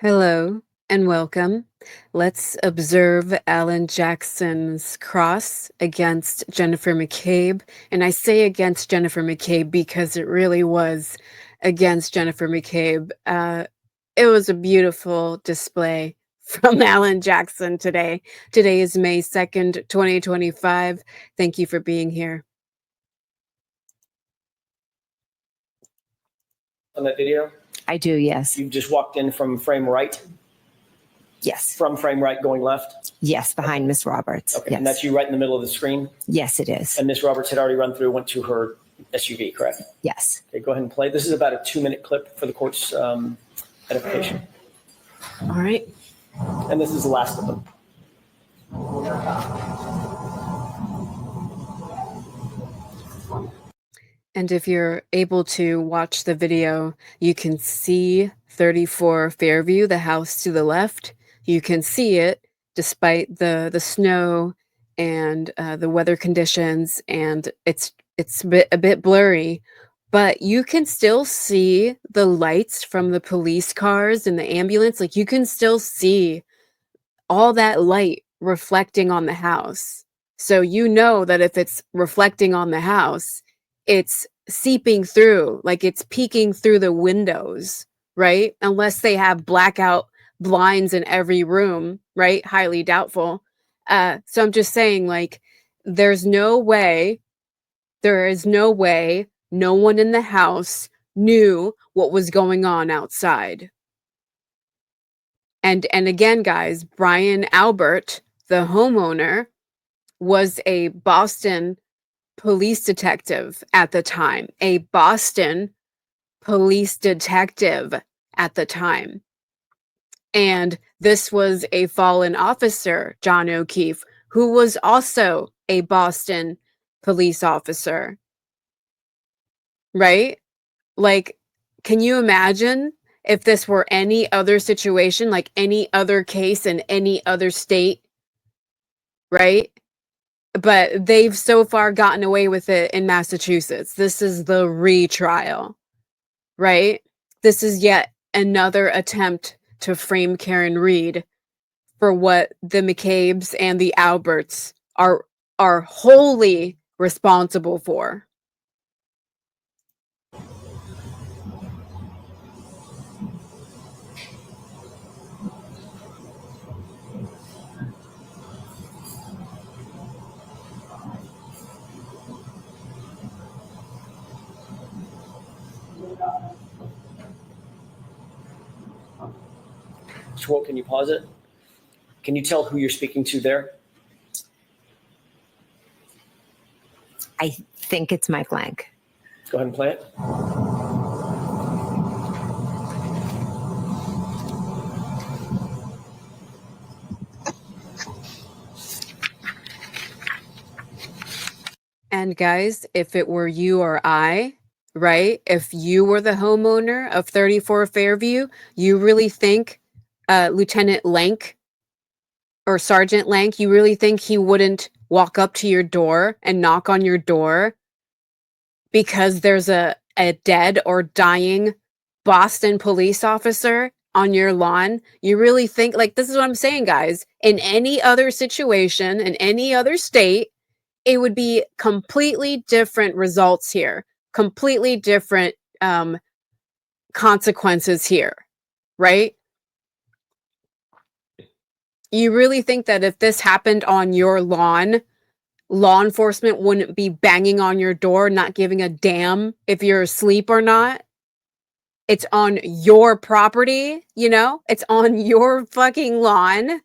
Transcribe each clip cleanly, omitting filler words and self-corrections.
Hello and welcome. Let's observe Alan Jackson's cross against Jennifer McCabe. And I say against Jennifer McCabe because it really was against Jennifer McCabe. It was a beautiful display from Alan Jackson today. Today is May 2nd, 2025. Thank you for being here. On that video? I do, yes. You just walked in from frame right? Yes. From frame right going left? Yes, behind Miss Roberts. Okay, Yes. and that's you right in the middle of the screen? Yes, it is. And Miss Roberts had already run through, went to her SUV, correct? Yes. Okay, go ahead and play. This is about a 2-minute clip for the court's edification. All right. And this is the last of them. And if you're able to watch the video, you can see 34 Fairview, the house to the left. You can see it despite the snow and the weather conditions, and it's a bit blurry, but you can still see the lights from the police cars and the ambulance. Like, you can still see all that light reflecting on the house. So you know that if it's reflecting on the house, it's seeping through, like it's peeking through the windows, right? Unless they have blackout blinds in every room, right? Highly doubtful. So I'm just saying, like, there is no way no one in the house knew what was going on outside. And again, guys, Brian Albert, the homeowner, was a Boston police detective at the time, a Boston police detective at the time. And this was a fallen officer, John O'Keefe, who was also a Boston police officer. Right? Like, can you imagine if this were any other situation, like any other case in any other state? Right? But they've so far gotten away with it in Massachusetts. This is the retrial, right? This is yet another attempt to frame Karen Reed for what the McCabes and the Alberts are wholly responsible for. Mr. Wolt, can you pause it? Can you tell who you're speaking to there? I think it's Mike Blank. Go ahead and play it. And guys, if it were you or I, right? If you were the homeowner of 34 Fairview, you really think Lieutenant Lank or Sergeant Lank, you really think he wouldn't walk up to your door and knock on your door because there's a dead or dying Boston police officer on your lawn? You really think, like, this is what I'm saying, guys, in any other situation, in any other state, it would be completely different results here, completely different consequences here, right? You really think that if this happened on your lawn, law enforcement wouldn't be banging on your door, not giving a damn if you're asleep or not? It's on your property, you know? It's on your fucking lawn.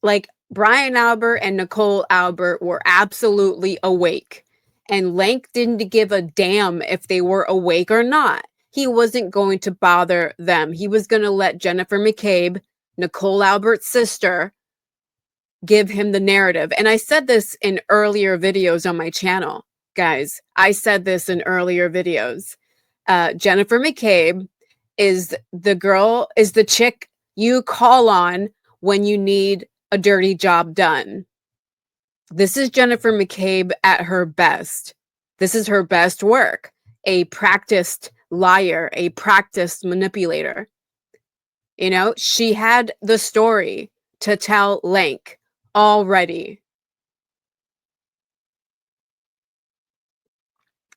Like, Brian Albert and Nicole Albert were absolutely awake. And Lank didn't give a damn if they were awake or not. He wasn't going to bother them. He was going to let Jennifer McCabe, Nicole Albert's sister, give him the narrative. And I said this in earlier videos on my channel, guys. I said this in earlier videos. Jennifer McCabe is the chick you call on when you need a dirty job done. This is Jennifer McCabe at her best. This is her best work. A practiced liar, a practiced manipulator. You know, she had the story to tell Lank already.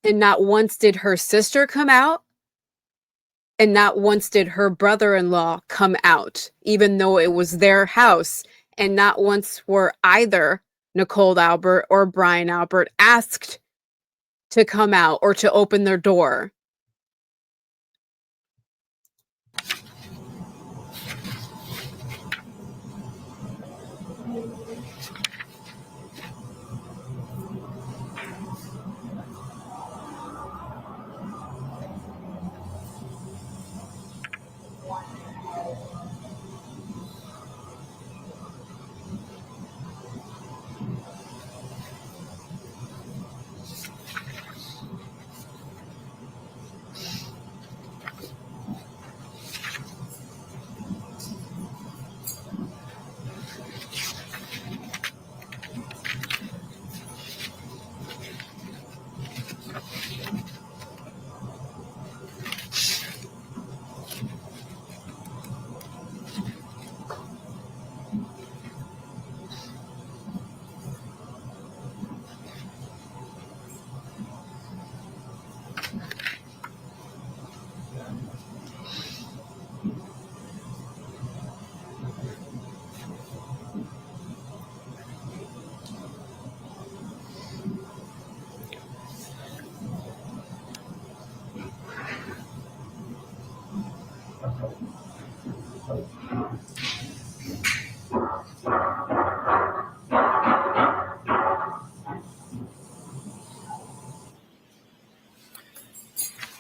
And not once did her sister come out, and not once did her brother-in-law come out, even though it was their house. And not once were either Nicole Albert or Brian Albert asked to come out or to open their door.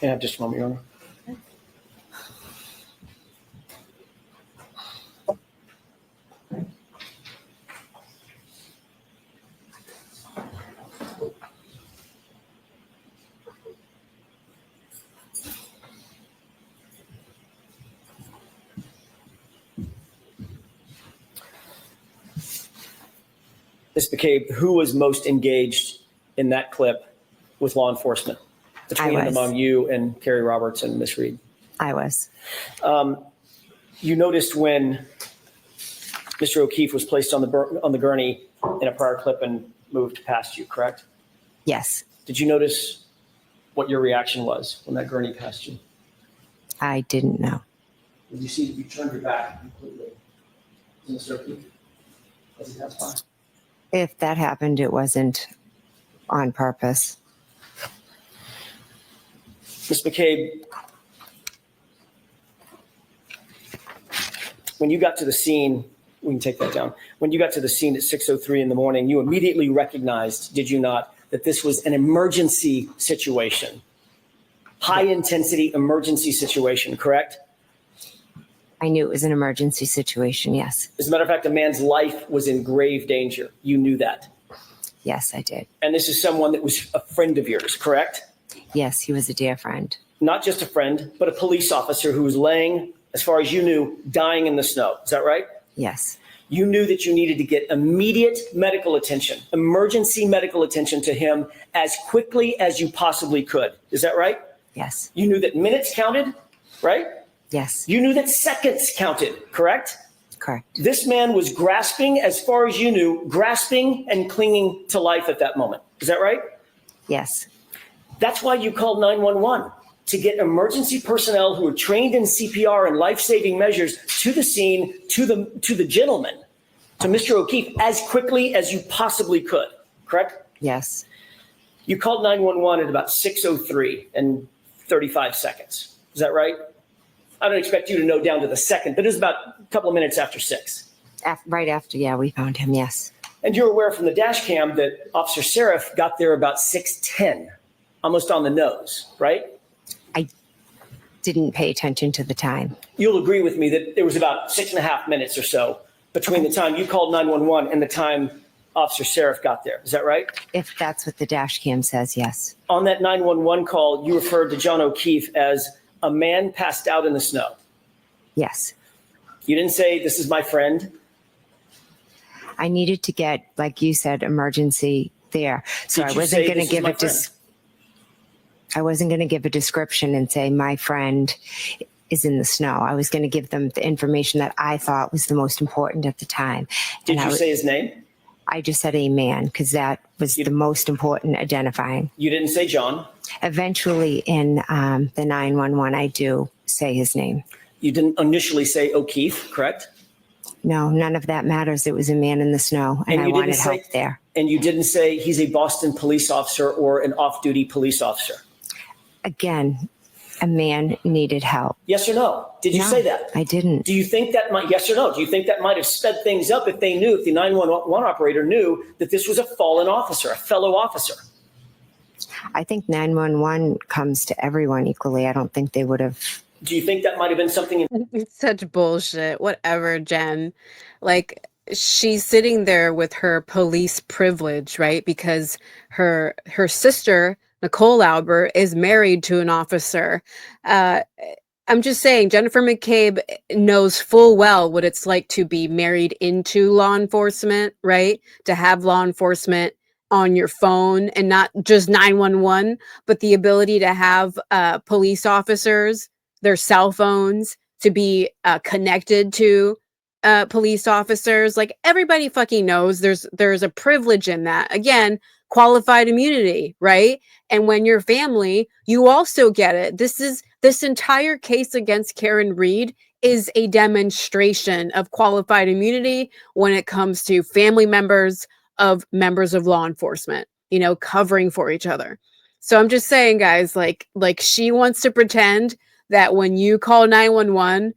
Yeah, just a moment, Your Honor. Ms. McCabe, who was most engaged in that clip with law enforcement between and among you and Carrie Roberts and Ms. Reed? I was. You noticed when Mr. O'Keefe was placed on the gurney in a prior clip and moved past you, correct? Yes. Did you notice what your reaction was when that gurney passed you? I didn't know. Did you see that you turned your back completely to Mr. O'Keefe as he passed by? If that happened, it wasn't on purpose. Ms. McCabe, when you got to the scene, we can take that down. When you got to the scene at 6:03 in the morning, you immediately recognized, did you not, that this was an emergency situation, high intensity emergency situation, correct? I knew it was an emergency situation, yes. As a matter of fact, a man's life was in grave danger. You knew that. Yes, I did. And this is someone that was a friend of yours, correct? Yes, he was a dear friend. Not just a friend, but a police officer who was laying, as far as you knew, dying in the snow. Is that right? Yes. You knew that you needed to get immediate medical attention, emergency medical attention to him as quickly as you possibly could. Is that right? Yes. You knew that minutes counted, right? Yes. You knew that seconds counted, correct? Correct. This man was grasping, as far as you knew, grasping and clinging to life at that moment. Is that right? Yes. That's why you called 911, to get emergency personnel who are trained in CPR and life-saving measures to the scene, to the gentleman, to Mr. O'Keefe, as quickly as you possibly could, correct? Yes. You called 911 at about 6:03 and 35 seconds. Is that right? I don't expect you to know down to the second, but it was about a couple of minutes after 6. Right after, yeah, we found him, yes. And you're aware from the dash cam that Officer Seraph got there about 6:10, almost on the nose, right? I didn't pay attention to the time. You'll agree with me that there was about 6.5 minutes or so between the time you called 911 and the time Officer Seraph got there. Is that right? If that's what the dash cam says, yes. On that 911 call, you referred to John O'Keefe as a man passed out in the snow. Yes. You didn't say, this is my friend. I needed to get, like you said, emergency there. So Did I you wasn't say, going to "This is give my it to. friend"? I wasn't going to give a description and say my friend is in the snow. I was going to give them the information that I thought was the most important at the time. Did you say his name? I just said a man because that was the most important identifying. You didn't say John? Eventually in the 911, I do say his name. You didn't initially say O'Keefe, correct? No, none of that matters. It was a man in the snow, and I wanted help there. And you didn't say he's a Boston police officer or an off-duty police officer? Again, a man needed help. Yes or no? Did you say that? I didn't. Do you think that might, yes or no, do you think that might have sped things up if they knew, if the 911 operator knew that this was a fallen officer, a fellow officer? I think 911 comes to everyone equally. I don't think they would have. Do you think that might have been something? It's such bullshit. Whatever, Jen. Like, she's sitting there with her police privilege, right? Because her sister, Nicole Albert, is married to an officer. I'm just saying, Jennifer McCabe knows full well what it's like to be married into law enforcement, right? To have law enforcement on your phone, and not just 911, but the ability to have police officers, their cell phones, to be connected to police officers. Like, everybody fucking knows there's a privilege in that. Again, qualified immunity, right? And when you're family, you also get it. This entire case against Karen Read is a demonstration of qualified immunity when it comes to family members of members of law enforcement, covering for each other. So I'm just saying, guys, like she wants to pretend that when you call 911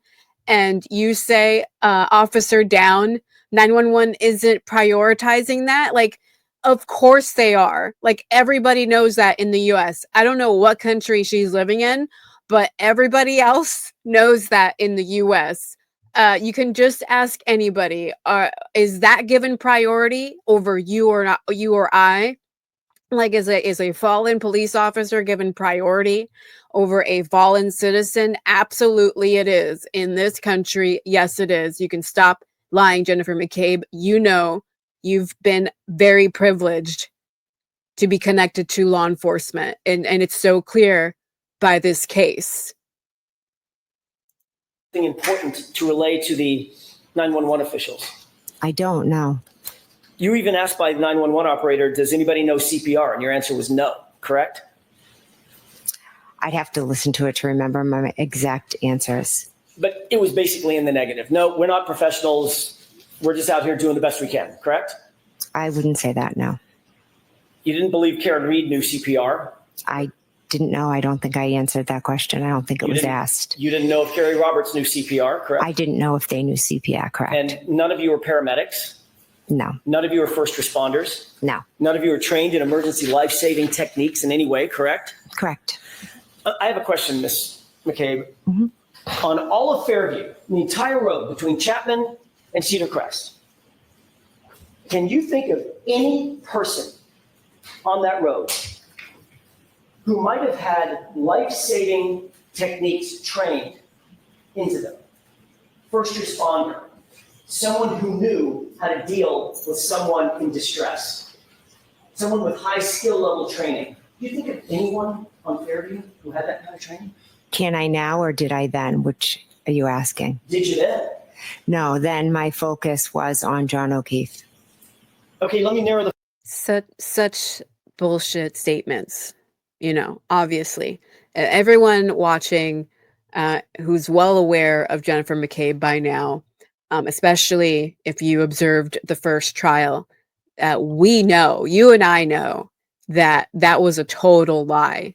and you say officer down, 911 isn't prioritizing that. Like, of course they are. Like, everybody knows that in the US. I don't know what country she's living in, but everybody else knows that in the US. You can just ask anybody, is that given priority over you or not, you or I? Like, is a fallen police officer given priority over a fallen citizen? Absolutely it is. In this country, yes, it is. You can stop lying, Jennifer McCabe. You've been very privileged to be connected to law enforcement. And it's so clear by this case. Important to relay to the 911 officials? I don't know. You were even asked by the 911 operator, does anybody know CPR? And your answer was no, correct? I'd have to listen to it to remember my exact answers. But it was basically in the negative. No, we're not professionals. We're just out here doing the best we can, correct? I wouldn't say that, no. You didn't believe Karen Read knew CPR? I didn't know. I don't think I answered that question. I don't think it was asked. You didn't know if Gary Roberts knew CPR, correct? I didn't know if they knew CPR, correct. And none of you were paramedics? No. None of you were first responders? No. None of you were trained in emergency life-saving techniques in any way, correct? Correct. I have a question, Ms. McCabe. Mm-hmm. On all of Fairview, the entire road between Chapman and Cedar Crest, can you think of any person on that road who might have had life-saving techniques trained into them? First responder, someone who knew how to deal with someone in distress, someone with high skill level training. Do you think of anyone on Fairview who had that kind of training? Can I now or did I then? Which are you asking? Did you then? No, then my focus was on John O'Keefe. Okay, let me narrow the... Such bullshit statements, obviously. Everyone watching who's well aware of Jennifer McCabe by now, especially if you observed the first trial, we know, you and I know, that was a total lie.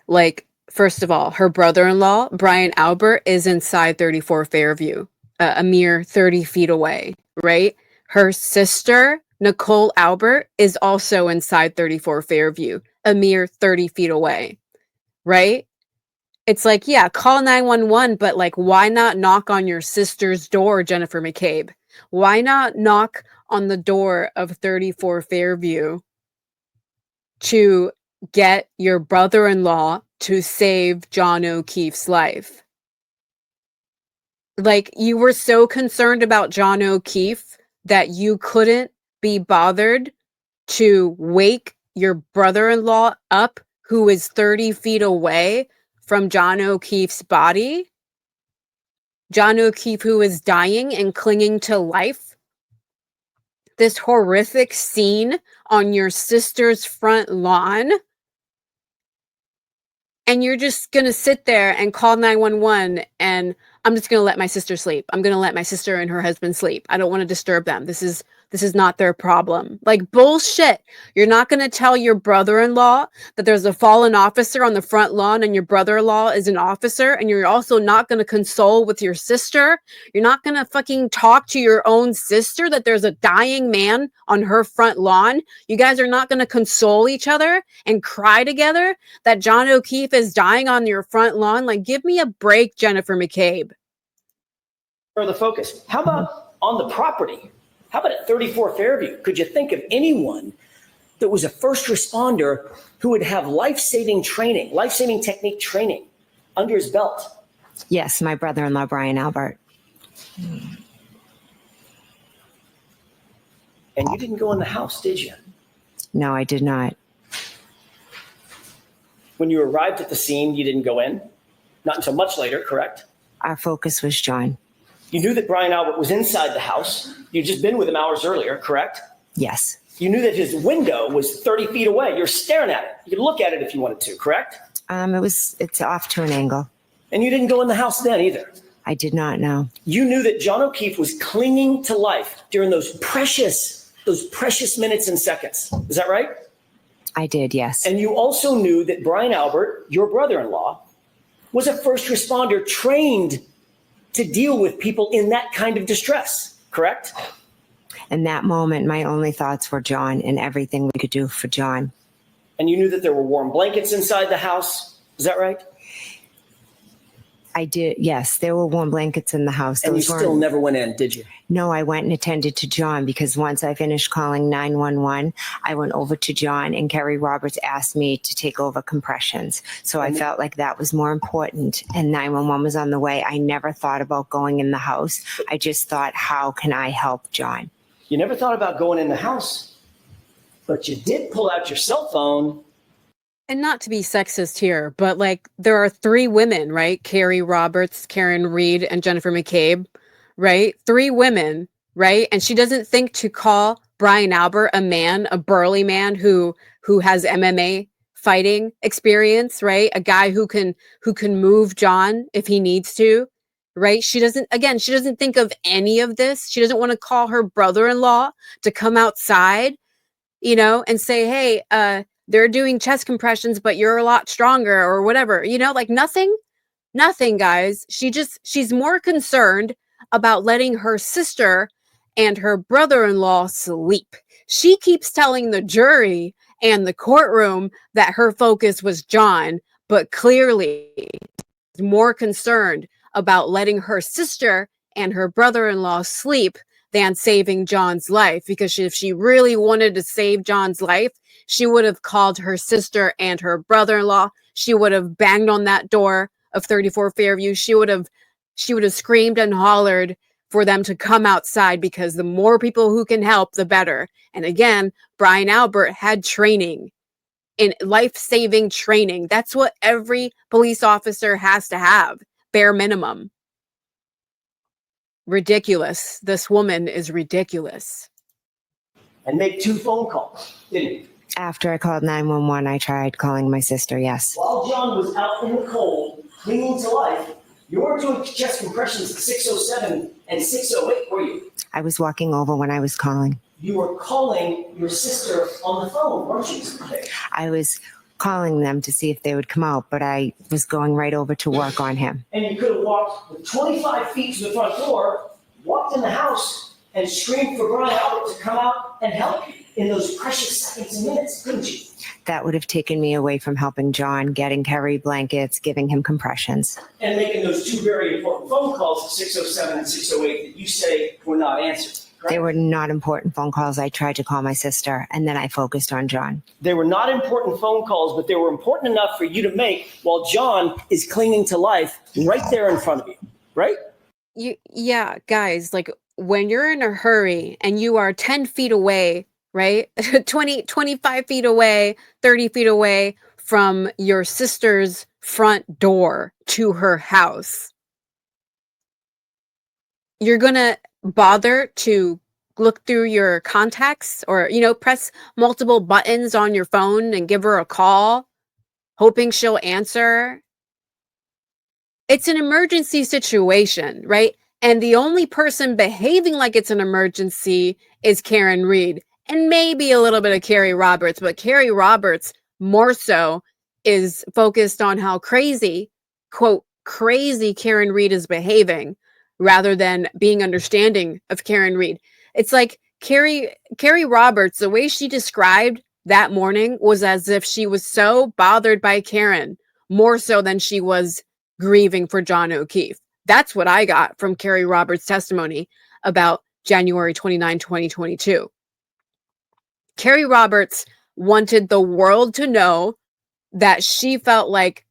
Like, first of all, her brother-in-law, Brian Albert, is inside 34 Fairview, a mere 30 feet away, right? Her sister, Nicole Albert, is also inside 34 Fairview, a mere 30 feet away, right? It's like, yeah, call 911, but like, why not knock on your sister's door, Jennifer McCabe? Why not knock on the door of 34 Fairview to get your brother-in-law to save John O'Keefe's life? Like, you were so concerned about John O'Keefe that you couldn't be bothered to wake your brother-in-law up, who is 30 feet away from John O'Keefe's body. John O'Keefe, who is dying and clinging to life. This horrific scene on your sister's front lawn. And you're just going to sit there and call 911 and I'm just going to let my sister sleep. I'm going to let my sister and her husband sleep. I don't want to disturb them. This is not their problem. Like, bullshit. You're not going to tell your brother-in-law that there's a fallen officer on the front lawn and your brother-in-law is an officer, and you're also not going to console with your sister. You're not going to fucking talk to your own sister that there's a dying man on her front lawn. You guys are not going to console each other and cry together that John O'Keefe is dying on your front lawn. Like, give me a break, Jennifer McCabe. For the focus. How about on the property? How about at 34 Fairview? Could you think of anyone that was a first responder who would have life-saving training, life-saving technique training under his belt? Yes, my brother-in-law, Brian Albert. And you didn't go in the house, did you? No, I did not. When you arrived at the scene, you didn't go in? Not until much later, correct? Our focus was John. You knew that Brian Albert was inside the house. You'd just been with him hours earlier, correct? Yes. You knew that his window was 30 feet away. You're staring at it. You could look at it if you wanted to, correct? It's off to an angle. And you didn't go in the house then either. I did not know. You knew that John O'Keefe was clinging to life during those precious minutes and seconds. Is that right? I did, yes. And you also knew that Brian Albert, your brother-in-law, was a first responder trained to deal with people in that kind of distress, correct? In that moment, my only thoughts were John and everything we could do for John. And you knew that there were warm blankets inside the house. Is that right? I did, yes. There were warm blankets in the house. And you still never went in, did you? No, I went and attended to John because once I finished calling 911, I went over to John and Kerry Roberts asked me to take over compressions. So I felt like that was more important and 911 was on the way. I never thought about going in the house. I just thought, how can I help John? You never thought about going in the house, but you did pull out your cell phone. And not to be sexist here, but like there are 3 women, right? Kerry Roberts, Karen Reed, and Jennifer McCabe, right? 3 women, right? And she doesn't think to call Brian Albert a man, a burly man who has MMA fighting experience, right? A guy who can move John if he needs to, right? She doesn't think of any of this. She doesn't want to call her brother-in-law to come outside, and say, hey, they're doing chest compressions, but you're a lot stronger or whatever, like nothing, guys. She's more concerned about letting her sister and her brother-in-law sleep. She keeps telling the jury and the courtroom that her focus was John, but clearly more concerned about letting her sister and her brother-in-law sleep than saving John's life. Because if she really wanted to save John's life, she would have called her sister and her brother-in-law. She would have banged on that door of 34 Fairview. She would have screamed and hollered for them to come outside, because the more people who can help, the better. And again, Brian Albert had training in life-saving training. That's what every police officer has to have, bare minimum. Ridiculous. This woman is ridiculous. And make 2 phone calls, didn't you? After I called 911, I tried calling my sister, yes. While John was out in the cold, clinging to life, you weren't doing chest compressions at 6:07 and 6:08, were you? I was walking over when I was calling. You were calling your sister on the phone, weren't you? I was calling them to see if they would come out, but I was going right over to work on him. And you could have walked 25 feet to the front door, walked in the house, and screamed for Brian Albert to come out and help you in those precious seconds and minutes, couldn't you? That would have taken me away from helping John, getting Kerry blankets, giving him compressions. And making those 2 very important phone calls at 6:07 and 6:08 that you say were not answered. Correct? They were not important phone calls. I tried to call my sister, and then I focused on John. They were not important phone calls, but they were important enough for you to make while John is clinging to life right there in front of you, right? Yeah, guys, like when you're in a hurry and you are 10 feet away right? 25 feet away, 30 feet away from your sister's front door to her house. You're going to bother to look through your contacts or, press multiple buttons on your phone and give her a call, hoping she'll answer. It's an emergency situation, right? And the only person behaving like it's an emergency is Karen Reed and maybe a little bit of Carrie Roberts, but Carrie Roberts more so is focused on how crazy, quote, crazy Karen Reed is behaving rather than being understanding of Karen Reed. It's like Carrie Roberts, the way she described that morning was as if she was so bothered by Karen, more so than she was grieving for John O'Keefe. That's what I got from Carrie Roberts' testimony about January 29, 2022. Carrie Roberts wanted the world to know that she felt like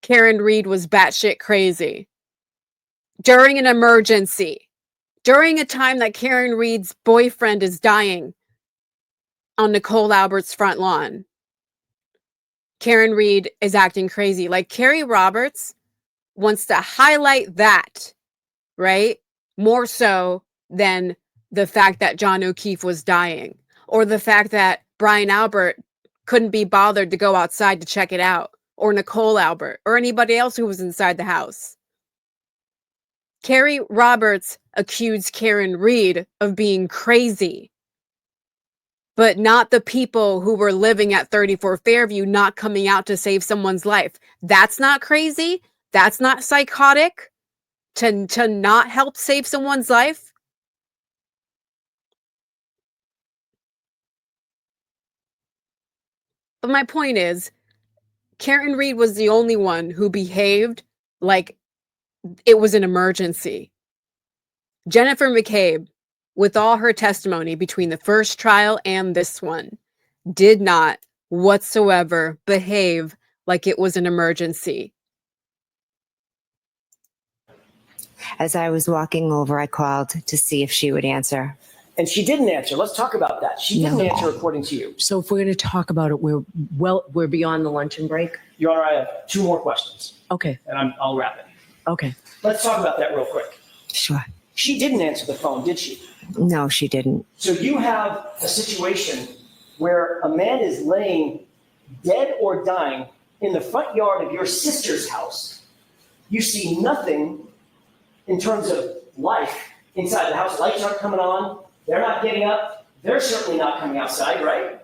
Karen Reed was batshit crazy during an emergency, during a time that Karen Reed's boyfriend is dying on Nicole Albert's front lawn. Karen Reed is acting crazy. Like Carrie Roberts wants to highlight that, right? More so than the fact that John O'Keefe was dying or the fact that Brian Albert couldn't be bothered to go outside to check it out, or Nicole Albert or anybody else who was inside the house. Carrie Roberts accused Karen Reed of being crazy, but not the people who were living at 34 Fairview not coming out to save someone's life. That's not crazy. That's not psychotic to not help save someone's life. But my point is, Karen Reed was the only one who behaved like it was an emergency. Jennifer McCabe, with all her testimony between the first trial and this one, did not whatsoever behave like it was an emergency. As I was walking over, I called to see if she would answer. And she didn't answer. Let's talk about that. She didn't answer according to you. So if we're going to talk about it, we're beyond the luncheon break. Your Honor, I have two more questions. Okay. And I'll wrap it. Okay. Let's talk about that real quick. Sure. She didn't answer the phone, did she? No, she didn't. So you have a situation where a man is laying dead or dying in the front yard of your sister's house. You see nothing in terms of life inside the house. Lights aren't coming on. They're not getting up. They're certainly not coming outside, right?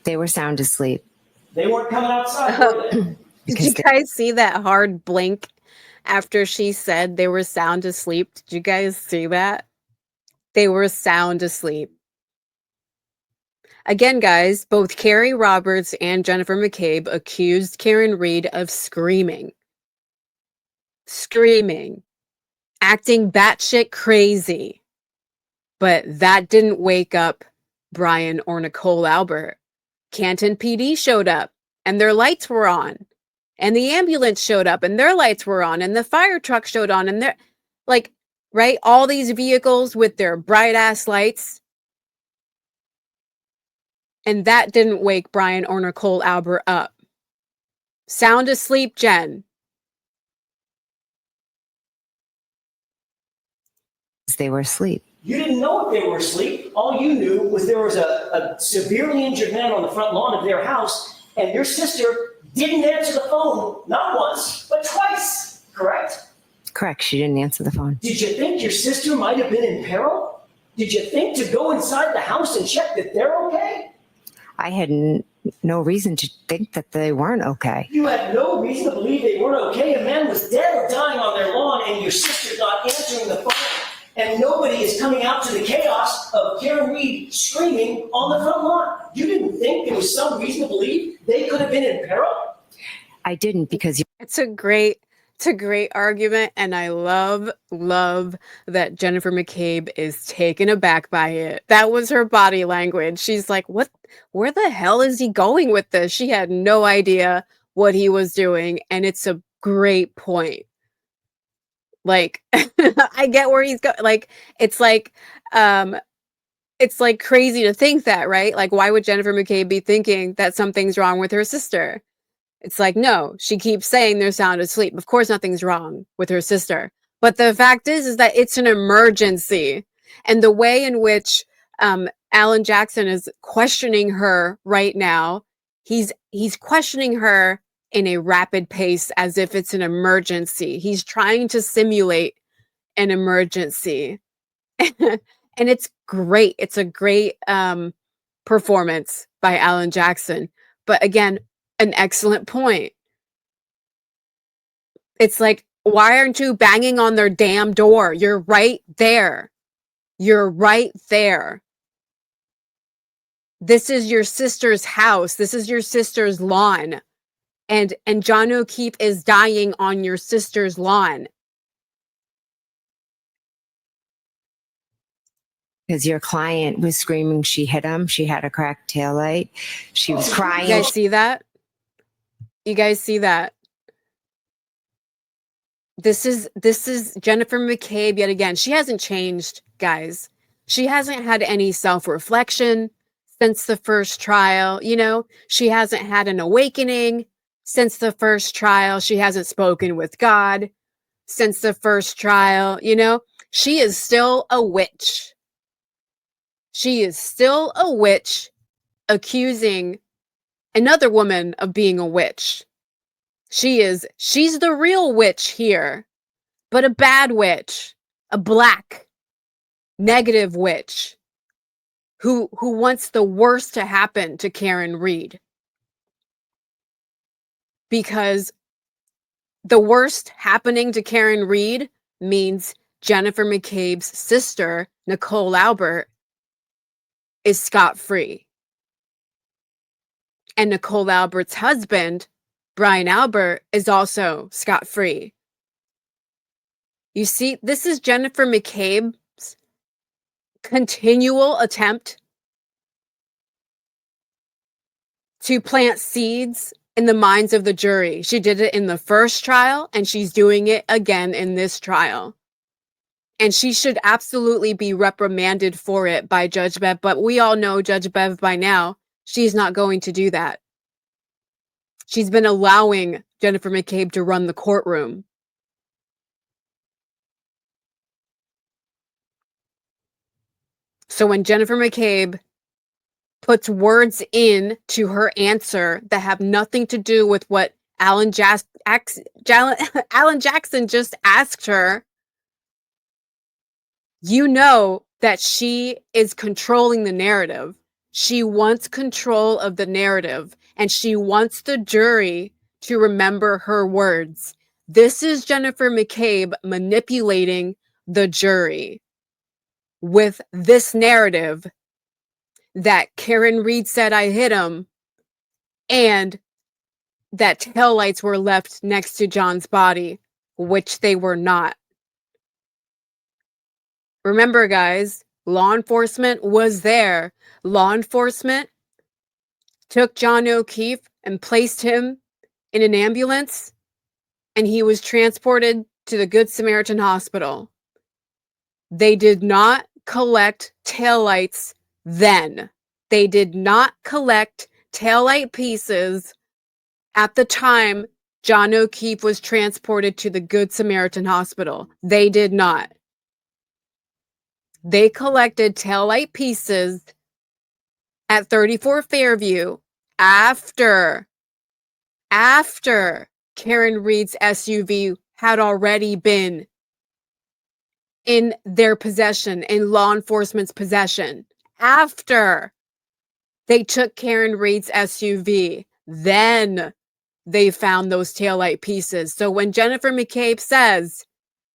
They were sound asleep. They weren't coming outside, were they? Did you guys see that hard blink after she said they were sound asleep? Did you guys see that? They were sound asleep. Again, guys, both Carrie Roberts and Jennifer McCabe accused Karen Reed of screaming, acting batshit crazy. But that didn't wake up Brian or Nicole Albert. Canton PD showed up and their lights were on. And the ambulance showed up and their lights were on. And the fire truck showed on. And they're like, right? All these vehicles with their bright ass lights. And that didn't wake Brian or Nicole Albert up. Sound asleep, Jen. They were asleep. You didn't know if they were asleep. All you knew was there was a severely injured man on the front lawn of their house, and your sister didn't answer the phone, not once, but twice, correct? Correct. She didn't answer the phone. Did you think your sister might have been in peril? Did you think to go inside the house and check that they're okay? I had no reason to think that they weren't okay. You had no reason to believe they weren't okay. A man was dead or dying on their lawn, and your sister's not answering the phone. And nobody is coming out to the chaos of Karen Reed screaming on the front lawn. You didn't think there was some reason to believe they could have been in peril? I didn't, because It's a great argument, and I love that Jennifer McCabe is taken aback by it. That was her body language. She's like, "What? Where the hell is he going with this?" She had no idea what he was doing, and it's a great point. Like, I get where he's going. Like, it's like, it's like crazy to think that, right? Like, why would Jennifer McCabe be thinking that something's wrong with her sister? It's like, no, she keeps saying they're sound asleep. Of course, nothing's wrong with her sister. But the fact is that it's an emergency. And the way in which Alan Jackson is questioning her right now, he's questioning her in a rapid pace as if it's an emergency. He's trying to simulate an emergency. And it's great. It's a great performance by Alan Jackson. But again, an excellent point. It's like, why aren't you banging on their damn door? You're right there. You're right there. This is your sister's house. This is your sister's lawn. And John O'Keefe is dying on your sister's lawn. Because your client was screaming she hit him. She had a cracked taillight. She was crying. You guys see that? You guys see that? This is Jennifer McCabe yet again. She hasn't changed, guys. She hasn't had any self-reflection since the first trial. You know, she hasn't had an awakening since the first trial. She hasn't spoken with God since the first trial. You know, she is still a witch. She is still a witch accusing another woman of being a witch. She's the real witch here, but a bad witch, a black, negative witch who wants the worst to happen to Karen Read. Because the worst happening to Karen Read means Jennifer McCabe's sister, Nicole Albert, is scot-free. And Nicole Albert's husband, Brian Albert, is also scot-free. You see, this is Jennifer McCabe's continual attempt to plant seeds in the minds of the jury. She did it in the first trial, and she's doing it again in this trial. And she should absolutely be reprimanded for it by Judge Bev, but we all know Judge Bev by now. She's not going to do that. She's been allowing Jennifer McCabe to run the courtroom. So when Jennifer McCabe puts words in to her answer that have nothing to do with what Alan Jackson just asked her, you know that she is controlling the narrative. She wants control of the narrative, and she wants the jury to remember her words. This is Jennifer McCabe manipulating the jury with this narrative that Karen Read said I hit him and that taillights were left next to John's body, which they were not. Remember, guys, law enforcement was there. Law enforcement took John O'Keefe and placed him in an ambulance, and he was transported to the Good Samaritan Hospital. They did not collect taillights then. They did not collect taillight pieces at the time John O'Keefe was transported to the Good Samaritan Hospital. They did not. They collected taillight pieces at 34 Fairview after Karen Read's SUV had already been in their possession, in law enforcement's possession. After they took Karen Read's SUV, then they found those taillight pieces. So when Jennifer McCabe says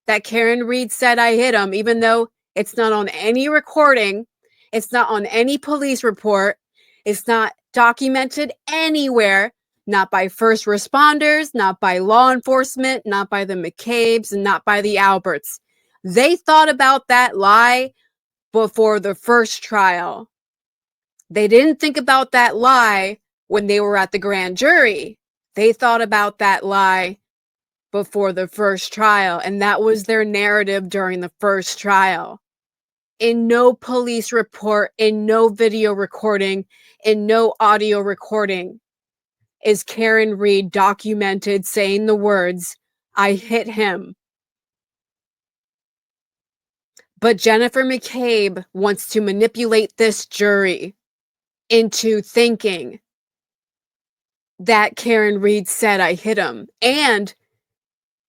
that Karen Read said I hit him, even though it's not on any recording, it's not on any police report, it's not documented anywhere, not by first responders, not by law enforcement, not by the McCabes, and not by the Alberts. They thought about that lie before the first trial. They didn't think about that lie when they were at the grand jury. They thought about that lie before the first trial, and that was their narrative during the first trial. in no police report, in no video recording, in no audio recording is Karen Reed documented saying the words, "I hit him." But Jennifer McCabe wants to manipulate this jury into thinking that Karen Reed said, "I hit him." And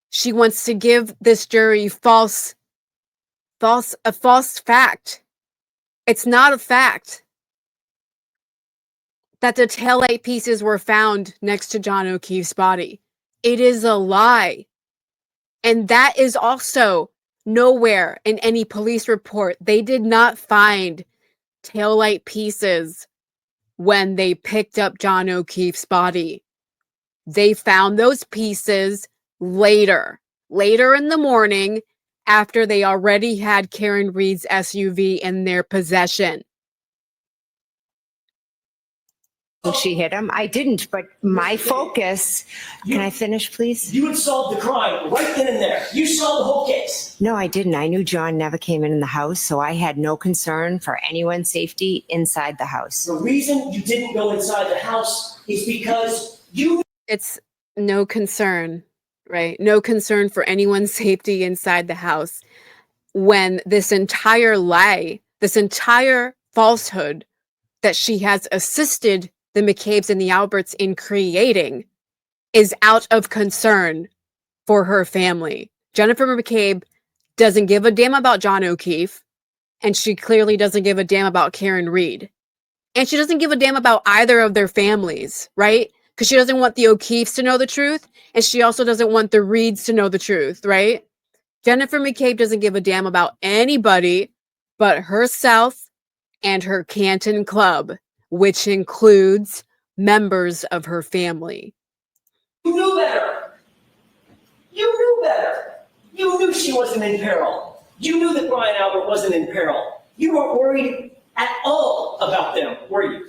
she wants to give this jury a false fact. It's not a fact that the taillight pieces were found next to John O'Keefe's body. It is a lie. And that is also nowhere in any police report. They did not find taillight pieces when they picked up John O'Keefe's body. They found those pieces later in the morning, after they already had Karen Reed's SUV in their possession. She hit him. I didn't, but my focus. Can I finish, please? You had solved the crime right then and there. You solved the whole case. No, I didn't. I knew John never came in the house, so I had no concern for anyone's safety inside the house. The reason you didn't go inside the house is because you... It's no concern, right? No concern for anyone's safety inside the house, when this entire lie, this entire falsehood that she has assisted the McCabes and the Alberts in creating is out of concern for her family. Jennifer McCabe doesn't give a damn about John O'Keefe, and she clearly doesn't give a damn about Karen Reed. And she doesn't give a damn about either of their families, right? Because she doesn't want the O'Keefes to know the truth, and she also doesn't want the Reeds to know the truth, right? Jennifer McCabe doesn't give a damn about anybody but herself and her Canton Club, which includes members of her family. You knew better. You knew better. You knew she wasn't in peril. You knew that Brian Albert wasn't in peril. You weren't worried at all about them, were you?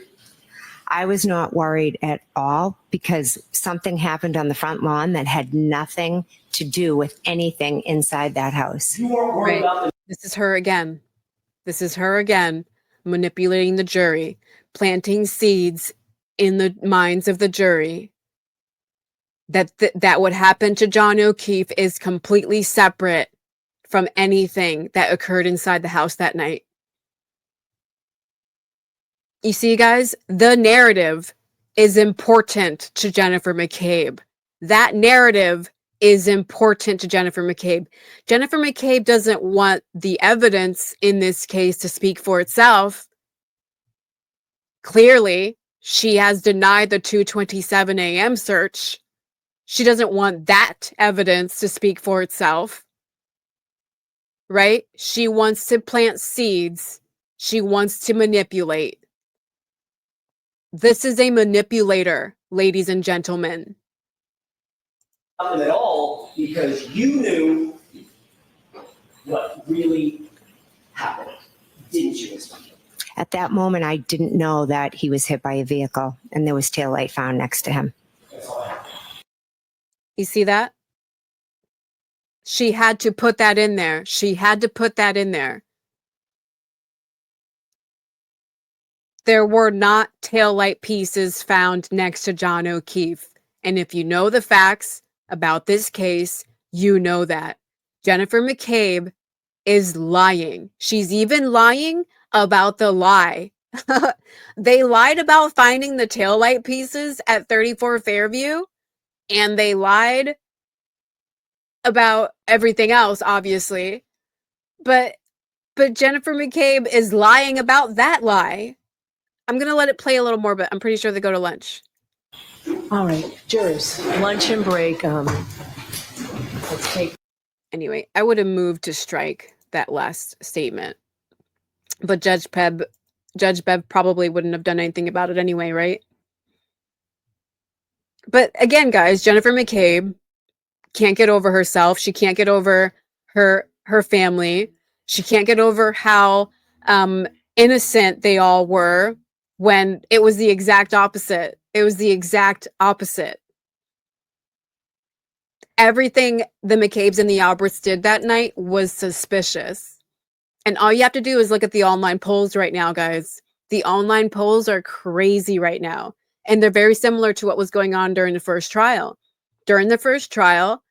I was not worried at all because something happened on the front lawn that had nothing to do with anything inside that house. You weren't worried about them. This is her again. This is her again, manipulating the jury, planting seeds in the minds of the jury that what happened to John O'Keefe is completely separate from anything that occurred inside the house that night. You see, guys, the narrative is important to Jennifer McCabe. That narrative is important to Jennifer McCabe. Jennifer McCabe doesn't want the evidence in this case to speak for itself. Clearly, she has denied the 2:27 a.m. search. She doesn't want that evidence to speak for itself, right? She wants to plant seeds. She wants to manipulate. This is a manipulator, ladies and gentlemen. Nothing at all, because you knew what really happened, didn't you, Ms. McCabe? At that moment, I didn't know that he was hit by a vehicle and there was taillight found next to him. That's all I have. You see that? She had to put that in there. She had to put that in there. There were not taillight pieces found next to John O'Keefe. And if you know the facts about this case, you know that. Jennifer McCabe is lying. She's even lying about the lie. They lied about finding the taillight pieces at 34 Fairview, and they lied about everything else, obviously. But Jennifer McCabe is lying about that lie. I'm going to let it play a little more, but I'm pretty sure they go to lunch. All right, jurors, lunch and break. Let's take. Anyway, I would have moved to strike that last statement. But Judge Bev probably wouldn't have done anything about it anyway, right? But again, guys, Jennifer McCabe can't get over herself. She can't get over her family. She can't get over how innocent they all were when it was the exact opposite. It was the exact opposite. Everything the McCabes and the Alberts did that night was suspicious. And all you have to do is look at the online polls right now, guys. The online polls are crazy right now. And they're very similar to what was going on during the first trial. During the first trial,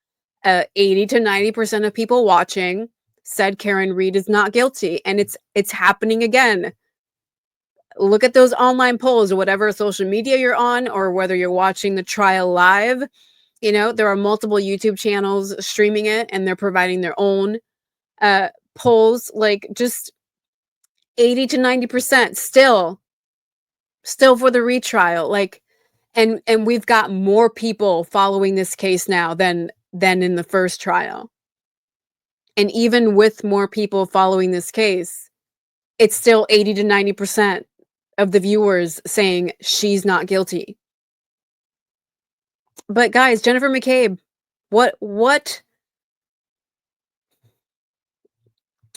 80 to 90% of people watching said Karen Read is not guilty. And it's happening again. Look at those online polls or whatever social media you're on, or whether you're watching the trial live. You know, there are multiple YouTube channels streaming it, and they're providing their own polls, like just 80 to 90% still for the retrial. Like, and we've got more people following this case now than in the first trial. And even with more people following this case, it's still 80 to 90% of the viewers saying she's not guilty. But guys, Jennifer McCabe, what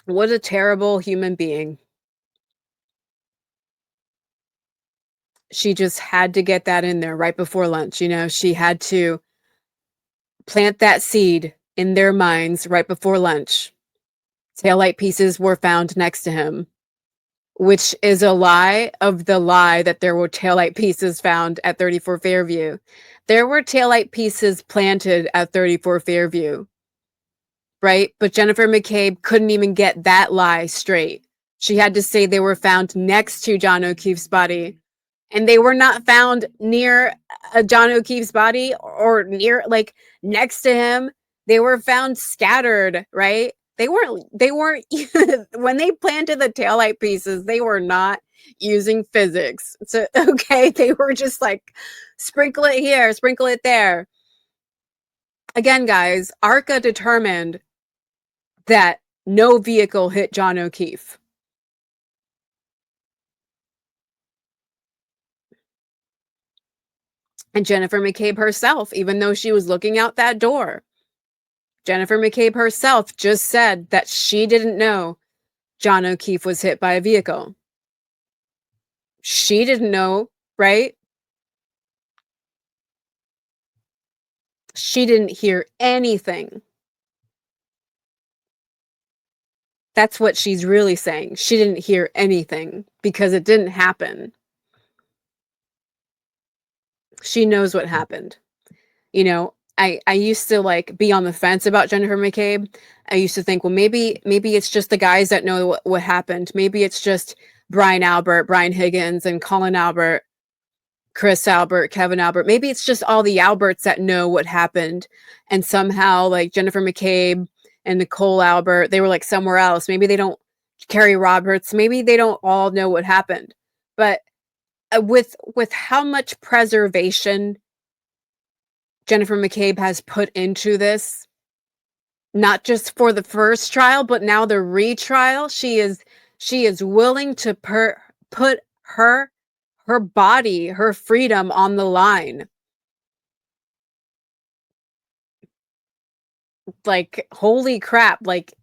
a terrible human being. She just had to get that in there right before lunch. You know, she had to plant that seed in their minds right before lunch. Taillight pieces were found next to him, which is a lie of the lie that there were taillight pieces found at 34 Fairview. There were taillight pieces planted at 34 Fairview, right? But Jennifer McCabe couldn't even get that lie straight. She had to say they were found next to John O'Keefe's body. And they were not found near John O'Keefe's body or near, like, next to him. They were found scattered, right? They weren't when they planted the taillight pieces, they were not using physics. So, okay, they were just like, sprinkle it here, sprinkle it there. Again, guys, ARCA determined that no vehicle hit John O'Keefe. And Jennifer McCabe herself, even though she was looking out that door, Jennifer McCabe herself just said that she didn't know John O'Keefe was hit by a vehicle. She didn't know, right? She didn't hear anything. That's what she's really saying. She didn't hear anything because it didn't happen. She knows what happened. You know, I used to like be on the fence about Jennifer McCabe. I used to think, well, maybe it's just the guys that know what happened. Maybe it's just Brian Albert, Brian Higgins, and Colin Albert, Chris Albert, Kevin Albert. Maybe it's just all the Alberts that know what happened. And somehow, like Jennifer McCabe and Nicole Albert, they were like somewhere else. Maybe they don't, Carrie Roberts, maybe they don't all know what happened. But with how much preservation Jennifer McCabe has put into this, not just for the first trial, but now the retrial, she is willing to put her body, her freedom on the line. Like, holy crap, like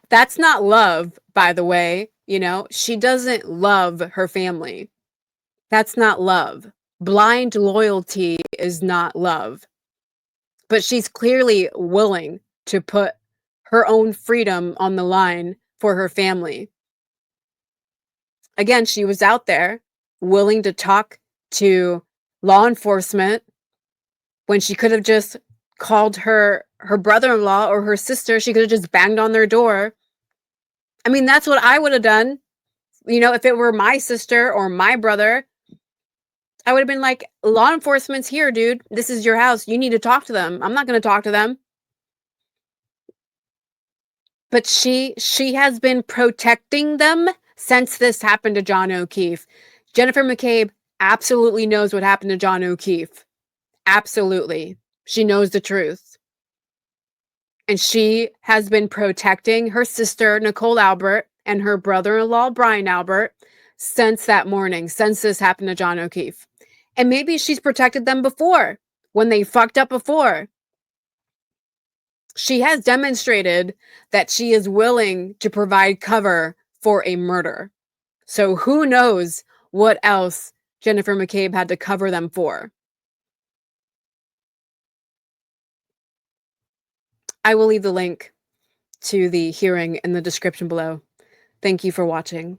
that's not love, by the way. You know, she doesn't love her family. That's not love. Blind loyalty is not love. But she's clearly willing to put her own freedom on the line for her family. Again, she was out there willing to talk to law enforcement when she could have just called her brother-in-law or her sister. She could have just banged on their door. I mean, that's what I would have done. You know, if it were my sister or my brother, I would have been like, law enforcement's here, dude. This is your house. You need to talk to them. I'm not going to talk to them. But she has been protecting them since this happened to John O'Keefe. Jennifer McCabe absolutely knows what happened to John O'Keefe. Absolutely. She knows the truth. And she has been protecting her sister, Nicole Albert, and her brother-in-law, Brian Albert, since that morning, since this happened to John O'Keefe. And maybe she's protected them before, when they fucked up before. She has demonstrated that she is willing to provide cover for a murder. So who knows what else Jennifer McCabe had to cover them for. I will leave the link to the hearing in the description below. Thank you for watching.